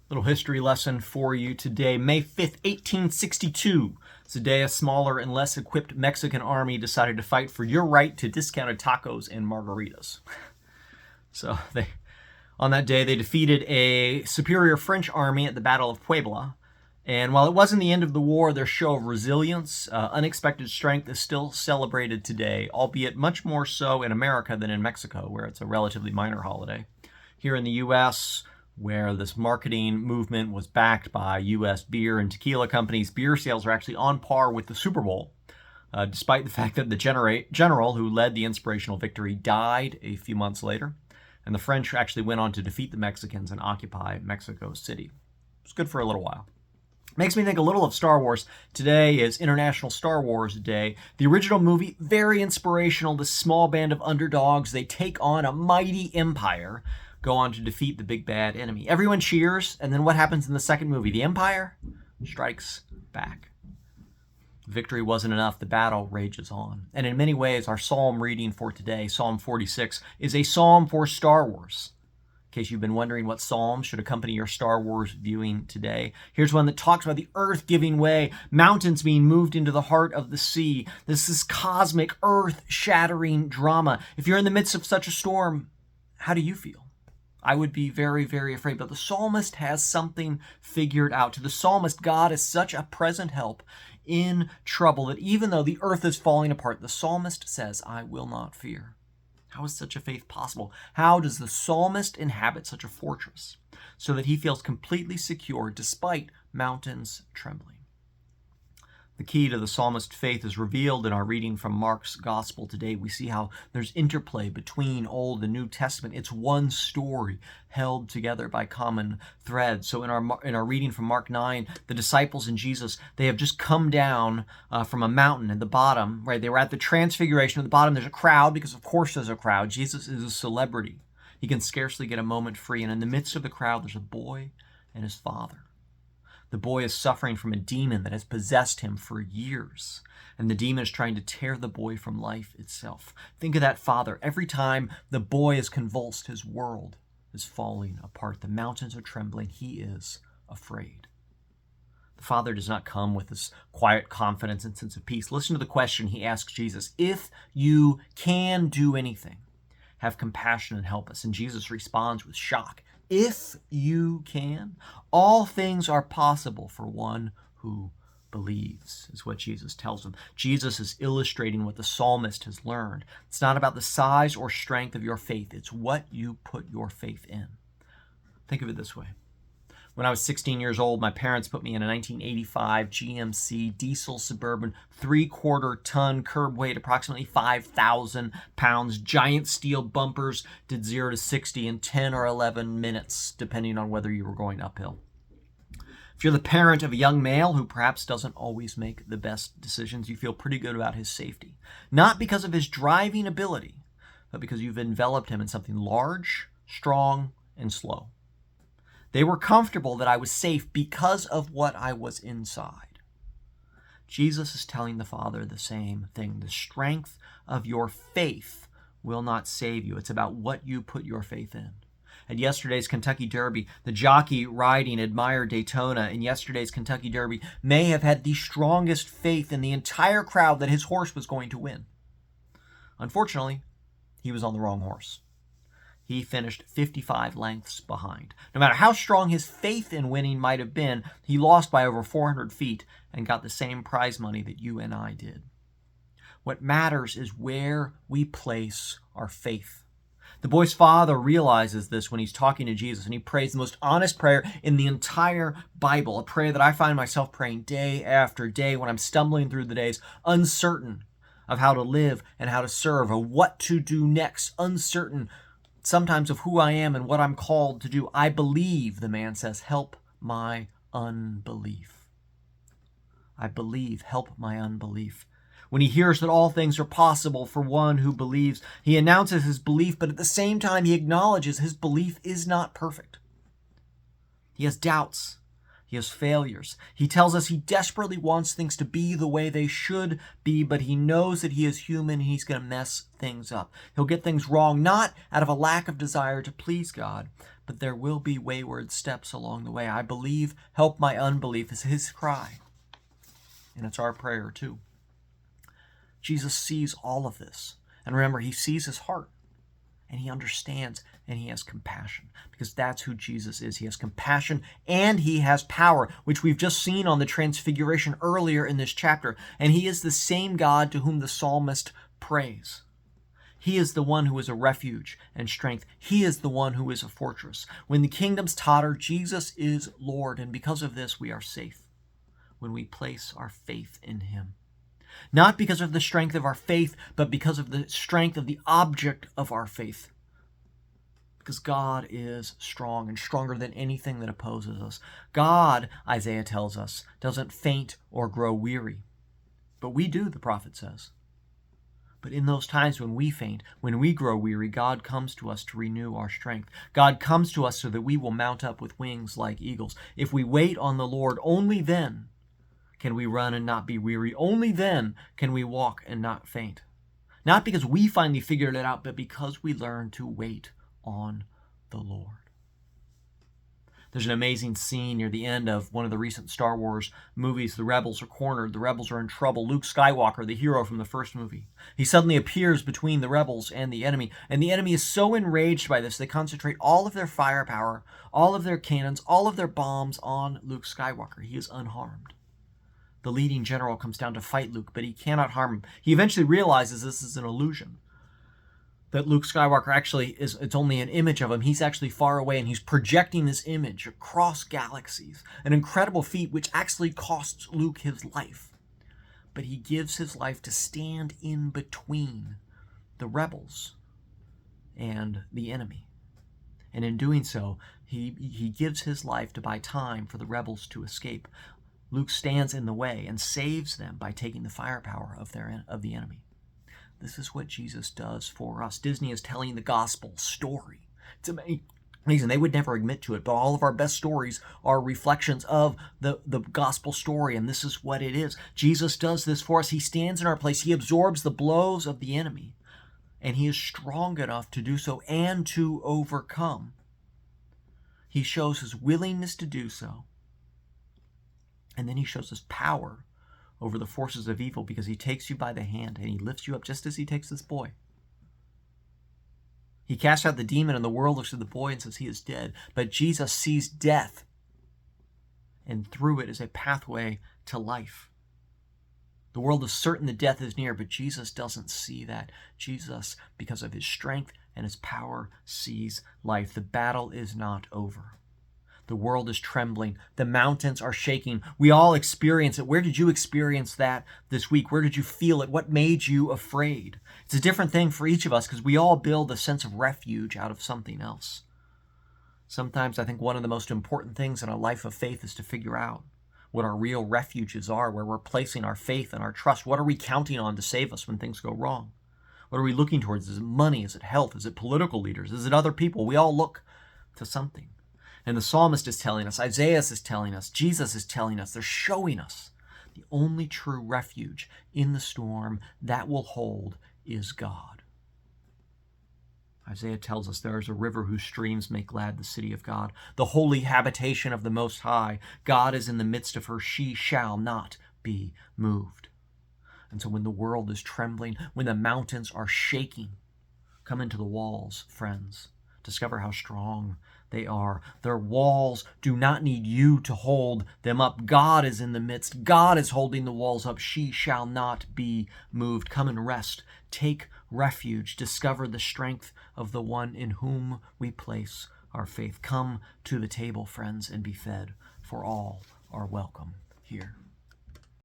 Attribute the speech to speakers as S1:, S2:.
S1: Little history lesson for you today. May 5th, 1862. It's the day a smaller and less equipped Mexican army decided to fight for your right to discounted tacos and margaritas. On that day, they defeated a superior French army at the Battle of Puebla. And while it wasn't the end of the war, their show of resilience, unexpected strength is still celebrated today, albeit much more so in America than in Mexico, where it's a relatively minor holiday. Here in the U.S., where this marketing movement was backed by U.S. beer and tequila companies, beer sales are actually on par with the Super Bowl, despite the fact that the general who led the inspirational victory died a few months later, and the French actually went on to defeat the Mexicans and occupy Mexico City. It's good for a little while. Makes me think a little of Star Wars. Today is International Star Wars Day. The original movie, very inspirational. This small band of underdogs, they take on a mighty empire, go on to defeat the big bad enemy. Everyone cheers, and then what happens in the second movie? The Empire strikes back. Victory wasn't enough. The battle rages on. And in many ways, our psalm reading for today, Psalm 46, is a psalm for Star Wars. In case you've been wondering what psalm should accompany your Star Wars viewing today, here's one that talks about the earth giving way, mountains being moved into the heart of the sea. This is cosmic, earth-shattering drama. If you're in the midst of such a storm, how do you feel? I would be very, very afraid. But the psalmist has something figured out. To the psalmist, God is such a present help in trouble that even though the earth is falling apart, the psalmist says, I will not fear. How is such a faith possible? How does the psalmist inhabit such a fortress so that he feels completely secure despite mountains trembling? The key to the psalmist's faith is revealed in our reading from Mark's gospel today. We see how there's interplay between Old and New Testament. It's one story held together by common threads. So in our reading from Mark 9, the disciples and Jesus, they have just come down from a mountain at the bottom, right? They were at the Transfiguration. At the bottom, there's a crowd, because of course there's a crowd. Jesus is a celebrity. He can scarcely get a moment free. And in the midst of the crowd, there's a boy and his father. The boy is suffering from a demon that has possessed him for years, and the demon is trying to tear the boy from life itself. Think of that father. Every time the boy is convulsed, his world is falling apart. The mountains are trembling. He is afraid. The father does not come with this quiet confidence and sense of peace. Listen to the question he asks Jesus. If you can do anything, have compassion and help us. And Jesus responds with shock. If you can, all things are possible for one who believes, is what Jesus tells them. Jesus is illustrating what the psalmist has learned. It's not about the size or strength of your faith. It's what you put your faith in. Think of it this way. When I was 16 years old, my parents put me in a 1985 GMC diesel Suburban 3/4 ton, curb weight approximately 5,000 pounds, giant steel bumpers, did 0 to 60 in 10 or 11 minutes, depending on whether you were going uphill. If you're the parent of a young male who perhaps doesn't always make the best decisions, you feel pretty good about his safety. Not because of his driving ability, but because you've enveloped him in something large, strong, and slow. They were comfortable that I was safe because of what I was inside. Jesus is telling the Father the same thing. The strength of your faith will not save you. It's about what you put your faith in. At yesterday's Kentucky Derby, the jockey riding Admire Daytona in yesterday's Kentucky Derby may have had the strongest faith in the entire crowd that his horse was going to win. Unfortunately, he was on the wrong horse. He finished 55 lengths behind. No matter how strong his faith in winning might have been, he lost by over 400 feet and got the same prize money that you and I did. What matters is where we place our faith. The boy's father realizes this when he's talking to Jesus, and he prays the most honest prayer in the entire Bible, a prayer that I find myself praying day after day when I'm stumbling through the days, uncertain of how to live and how to serve, or what to do next, uncertain sometimes of who I am and what I'm called to do. I believe, the man says, help my unbelief. I believe, help my unbelief. When he hears that all things are possible for one who believes, he announces his belief, but at the same time he acknowledges his belief is not perfect. He has doubts. He has failures. He tells us he desperately wants things to be the way they should be, but he knows that he is human and he's going to mess things up. He'll get things wrong, not out of a lack of desire to please God, but there will be wayward steps along the way. I believe, help my unbelief is his cry. And it's our prayer too. Jesus sees all of this. And remember, he sees his heart. And he understands, and he has compassion, because that's who Jesus is. He has compassion, and he has power, which we've just seen on the Transfiguration earlier in this chapter. And he is the same God to whom the psalmist prays. He is the one who is a refuge and strength. He is the one who is a fortress. When the kingdoms totter, Jesus is Lord, and because of this, we are safe when we place our faith in him. Not because of the strength of our faith, but because of the strength of the object of our faith. Because God is strong and stronger than anything that opposes us. God, Isaiah tells us, doesn't faint or grow weary. But we do, the prophet says. But in those times when we faint, when we grow weary, God comes to us to renew our strength. God comes to us so that we will mount up with wings like eagles. If we wait on the Lord, only then can we run and not be weary. Only then can we walk and not faint. Not because we finally figured it out, but because we learn to wait on the Lord. There's an amazing scene near the end of one of the recent Star Wars movies. The rebels are cornered. The rebels are in trouble. Luke Skywalker, the hero from the first movie, he suddenly appears between the rebels and the enemy. And the enemy is so enraged by this, they concentrate all of their firepower, all of their cannons, all of their bombs on Luke Skywalker. He is unharmed. The leading general comes down to fight Luke, but he cannot harm him. He eventually realizes this is an illusion, that Luke Skywalker actually it's only an image of him. He's actually far away, and he's projecting this image across galaxies, an incredible feat which actually costs Luke his life. But he gives his life to stand in between the rebels and the enemy. And in doing so, he gives his life to buy time for the rebels to escape. Luke stands in the way and saves them by taking the firepower of the enemy. This is what Jesus does for us. Disney is telling the gospel story. It's amazing. They would never admit to it, but all of our best stories are reflections of the gospel story, and this is what it is. Jesus does this for us. He stands in our place. He absorbs the blows of the enemy, and he is strong enough to do so and to overcome. He shows his willingness to do so. And then he shows his power over the forces of evil, because he takes you by the hand and he lifts you up just as he takes this boy. He casts out the demon, and the world looks at the boy and says he is dead. But Jesus sees death, and through it is a pathway to life. The world is certain that death is near, but Jesus doesn't see that. Jesus, because of his strength and his power, sees life. The battle is not over. The world is trembling. The mountains are shaking. We all experience it. Where did you experience that this week? Where did you feel it? What made you afraid? It's a different thing for each of us, because we all build a sense of refuge out of something else. Sometimes I think one of the most important things in a life of faith is to figure out what our real refuges are, where we're placing our faith and our trust. What are we counting on to save us when things go wrong? What are we looking towards? Is it money? Is it health? Is it political leaders? Is it other people? We all look to something. And the psalmist is telling us, Isaiah is telling us, Jesus is telling us, they're showing us the only true refuge in the storm that will hold is God. Isaiah tells us there is a river whose streams make glad the city of God, the holy habitation of the Most High. God is in the midst of her. She shall not be moved. And so when the world is trembling, when the mountains are shaking, come into the walls, friends. Discover how strong they are. Their walls do not need you to hold them up. God is in the midst. God is holding the walls up. She shall not be moved. Come and rest. Take refuge. Discover the strength of the one in whom we place our faith. Come to the table, friends, and be fed, for all are welcome here.